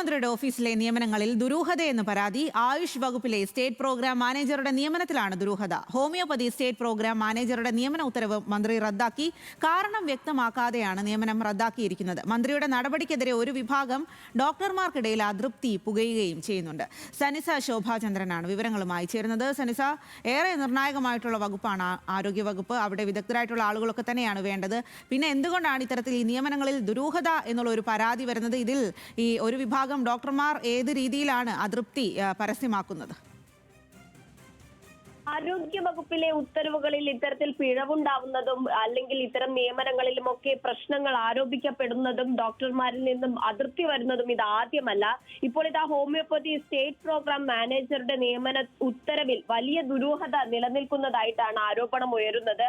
മുഖ്യമന്ത്രിയുടെ ഓഫീസിലെ നിയമനങ്ങളിൽ ദുരൂഹതയെന്ന് പരാതി. ആയുഷ് വകുപ്പിലെ സ്റ്റേറ്റ് പ്രോഗ്രാം മാനേജറുടെ നിയമനത്തിലാണ് ദുരൂഹത. ഹോമിയോപ്പതി സ്റ്റേറ്റ് പ്രോഗ്രാം മാനേജറുടെ നിയമന ഉത്തരവ് മന്ത്രി റദ്ദാക്കി. കാരണം വ്യക്തമാക്കാതെയാണ് നിയമനം റദ്ദാക്കിയിരിക്കുന്നത്. മന്ത്രിയുടെ നടപടിക്കെതിരെ ഒരു വിഭാഗം ഡോക്ടർമാർക്കിടയിൽ അതൃപ്തി പുകയുകയും ചെയ്യുന്നുണ്ട്. സനിസ ശോഭാചന്ദ്രനാണ് വിവരങ്ങളുമായി ചേരുന്നത്. സനിസ, ഏറെ നിർണായകമായിട്ടുള്ള വകുപ്പാണ് ആരോഗ്യവകുപ്പ്. അവിടെ വിദഗ്ധരായിട്ടുള്ള ആളുകളൊക്കെ തന്നെയാണ് വേണ്ടത്. പിന്നെ എന്തുകൊണ്ടാണ് ഇത്തരത്തിൽ ഈ നിയമനങ്ങളിൽ ദുരൂഹത എന്നുള്ള ഒരു പരാതി വരുന്നത്? ഇതിൽ ഈ ഒരു വിഭാഗം ഡോക്ടർമാർ ഏത് രീതിയിലാണ് അതൃപ്തി പരസ്യമാക്കുന്നത്? ആരോഗ്യ വകുപ്പിലെ ഉത്തരവുകളിൽ ഇത്തരത്തിൽ പിഴവുണ്ടാവുന്നതും അല്ലെങ്കിൽ ഇത്തരം നിയമനങ്ങളിലുമൊക്കെ പ്രശ്നങ്ങൾ ആരോപിക്കപ്പെടുന്നതും ഡോക്ടർമാരിൽ നിന്നും അതൃപ്തി വരുന്നതും ഇത് ആദ്യമല്ല. ഇപ്പോൾ ഇതാ ഹോമിയോപ്പതി സ്റ്റേറ്റ് പ്രോഗ്രാം മാനേജറുടെ നിയമന ഉത്തരവിൽ വലിയ ദുരൂഹത നിലനിൽക്കുന്നതായിട്ടാണ് ആരോപണം ഉയരുന്നത്.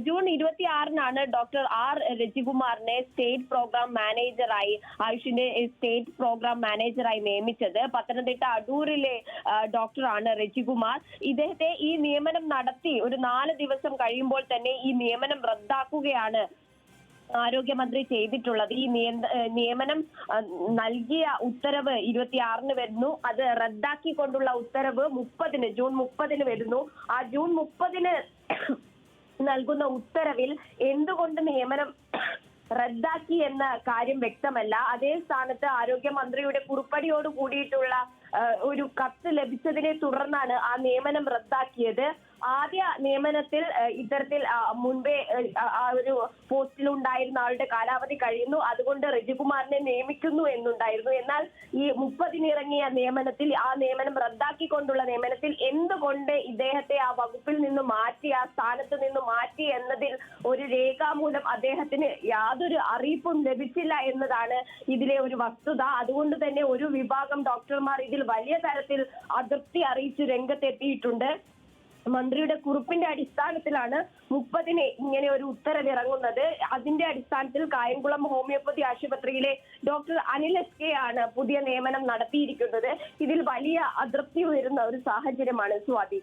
ജൂൺ 26-നാണ് ഡോക്ടർ ആർ രജികുമാറിനെ സ്റ്റേറ്റ് പ്രോഗ്രാം മാനേജറായി ആയുഷിന്റെ സ്റ്റേറ്റ് പ്രോഗ്രാം മാനേജറായി നിയമിച്ചത്. പത്തനംതിട്ട അടൂരിലെ ഡോക്ടറാണ് രജികുമാർ. ഇദ്ദേഹത്തെ ഈ നിയമനം നടത്തി ഒരു 4 ദിവസം കഴിയുമ്പോൾ തന്നെ ഈ നിയമനം റദ്ദാക്കുകയാണ് ആരോഗ്യമന്ത്രി ചെയ്തിട്ടുള്ളത്. ഈ നിയമനം നൽകിയ ഉത്തരവ് 26-ന് വരുന്നു. അത് റദ്ദാക്കിക്കൊണ്ടുള്ള ഉത്തരവ് ജൂൺ 30-ന് വരുന്നു. ആ ജൂൺ 30-ന് നൽകുന്ന ഉത്തരവിൽ എന്തുകൊണ്ട് നിയമനം റദ്ദാക്കി എന്ന കാര്യം വ്യക്തമല്ല. അതേ സ്ഥാനത്ത് ആരോഗ്യമന്ത്രിയുടെ കുറിപ്പടിയോട് കൂടിയിട്ടുള്ള ഒരു കത്ത് ലഭിച്ചതിനെ തുടർന്നാണ് ആ നിയമനം റദ്ദാക്കിയത്. ആദ്യ നിയമനത്തിൽ ഇത്തരത്തിൽ മുൻപേ ആ ഒരു പോസ്റ്റിൽ ഉണ്ടായിരുന്ന ആളുടെ കാലാവധി കഴിയുന്നു, അതുകൊണ്ട് രജികുമാറിനെ നിയമിക്കുന്നു എന്നുണ്ടായിരുന്നു. എന്നാൽ ഈ 30-ന് ഇറങ്ങിയ നിയമനത്തിൽ, ആ നിയമനം റദ്ദാക്കിക്കൊണ്ടുള്ള നിയമനത്തിൽ എന്തുകൊണ്ട് ഇദ്ദേഹത്തെ ആ വകുപ്പിൽ നിന്ന് മാറ്റി, ആ സ്ഥാനത്ത് നിന്ന് മാറ്റി എന്നതിൽ ഒരു രേഖാമൂലം അദ്ദേഹത്തിന് യാതൊരു അറിയിപ്പും ലഭിച്ചില്ല എന്നതാണ് ഇതിലെ ഒരു വസ്തുത. അതുകൊണ്ട് തന്നെ ഒരു വിഭാഗം ഡോക്ടർമാർ ഇതിൽ വലിയ തരത്തിൽ അതൃപ്തി അറിയിച്ച് രംഗത്തെത്തിയിട്ടുണ്ട്. മന്ത്രിയുടെ കുറിപ്പിന്റെ അടിസ്ഥാനത്തിലാണ് 30-ന് ഇങ്ങനെ ഒരു ഉത്തരവ് ഇറങ്ങുന്നത്. അതിന്റെ അടിസ്ഥാനത്തിൽ കായംകുളം ഹോമിയോപ്പതി ആശുപത്രിയിലെ ഡോക്ടർ അനിൽ എസ് ആണ് പുതിയ നിയമനം നടത്തിയിരിക്കുന്നത്. ഇതിൽ വലിയ അതൃപ്തി ഉയരുന്ന ഒരു സാഹചര്യമാണ് സ്വാതി.